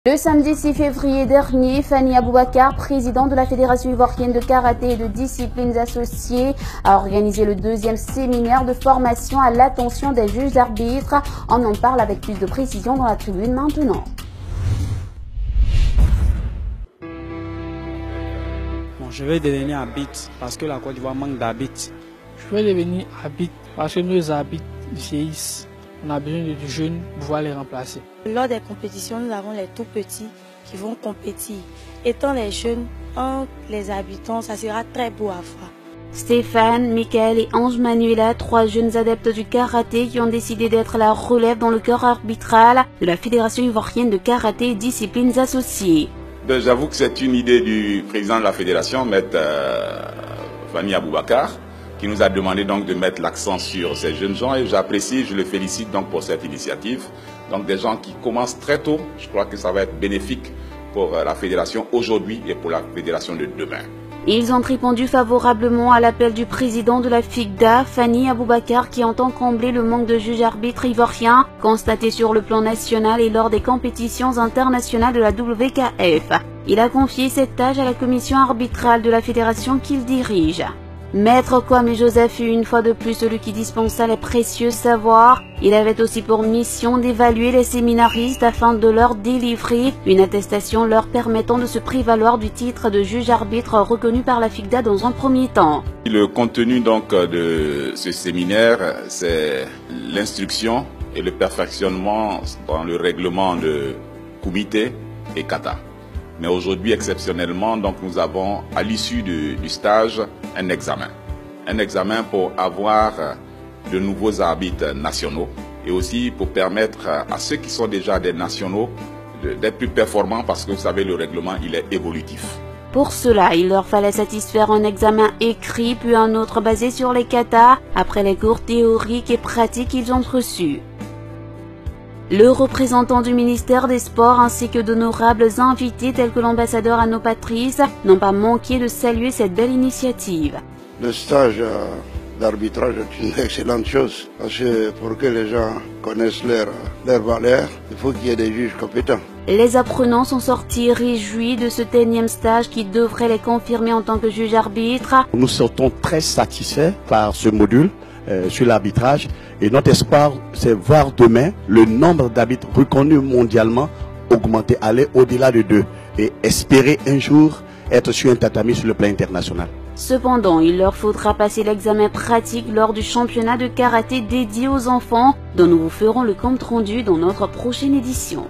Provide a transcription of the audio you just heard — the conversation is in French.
Le samedi 6 février dernier, Fanny Aboubakar, présidente de la Fédération ivoirienne de karaté et de disciplines associées, a organisé le deuxième séminaire de formation à l'attention des juges arbitres. On en parle avec plus de précision dans la tribune maintenant. Bon, je vais devenir arbitre parce que la Côte d'Ivoire manque d'arbitres. Je vais devenir arbitre parce que nos arbitres vieillissent. On a besoin de jeunes pour pouvoir les remplacer. Lors des compétitions, nous avons les tout petits qui vont compétir. Étant les jeunes, entre les habitants, ça sera très beau à voir. Stéphane, Michael et Ange Manuela, 3 jeunes adeptes du karaté qui ont décidé d'être la relève dans le corps arbitral de la Fédération ivoirienne de karaté et disciplines associées. J'avoue que c'est une idée du président de la fédération, Maître Fanny Aboubakar, qui nous a demandé donc de mettre l'accent sur ces jeunes gens, et j'apprécie, je le félicite donc pour cette initiative. Donc des gens qui commencent très tôt, je crois que ça va être bénéfique pour la fédération aujourd'hui et pour la fédération de demain. Ils ont répondu favorablement à l'appel du président de la FICDA, Fanny Aboubakar, qui entend combler le manque de juges arbitres ivoiriens constaté sur le plan national et lors des compétitions internationales de la WKF. Il a confié cette tâche à la commission arbitrale de la fédération qu'il dirige. Maître Kwame Joseph fut une fois de plus celui qui dispensa les précieux savoirs. Il avait aussi pour mission d'évaluer les séminaristes afin de leur délivrer une attestation leur permettant de se prévaloir du titre de juge arbitre reconnu par la FICDA dans un premier temps. Le contenu donc de ce séminaire, c'est l'instruction et le perfectionnement dans le règlement de comité et kata. Mais aujourd'hui, exceptionnellement, donc nous avons à l'issue du stage un examen. Un examen pour avoir de nouveaux arbitres nationaux et aussi pour permettre à ceux qui sont déjà des nationaux d'être plus performants parce que vous savez, le règlement, il est évolutif. Pour cela, il leur fallait satisfaire un examen écrit puis un autre basé sur les katas après les cours théoriques et pratiques qu'ils ont reçus. Le représentant du ministère des Sports ainsi que d'honorables invités tels que l'ambassadeur Anno Patrice n'ont pas manqué de saluer cette belle initiative. Le stage d'arbitrage est une excellente chose parce que pour que les gens connaissent leur valeur, il faut qu'il y ait des juges compétents. Les apprenants sont sortis réjouis de ce énième stage qui devrait les confirmer en tant que juge arbitre. Nous sortons très satisfaits par ce module sur l'arbitrage et notre espoir c'est voir demain le nombre d'arbitres reconnus mondialement augmenter, aller au-delà de 2 et espérer un jour être sur un tatami sur le plan international. Cependant, il leur faudra passer l'examen pratique lors du championnat de karaté dédié aux enfants dont nous vous ferons le compte rendu dans notre prochaine édition.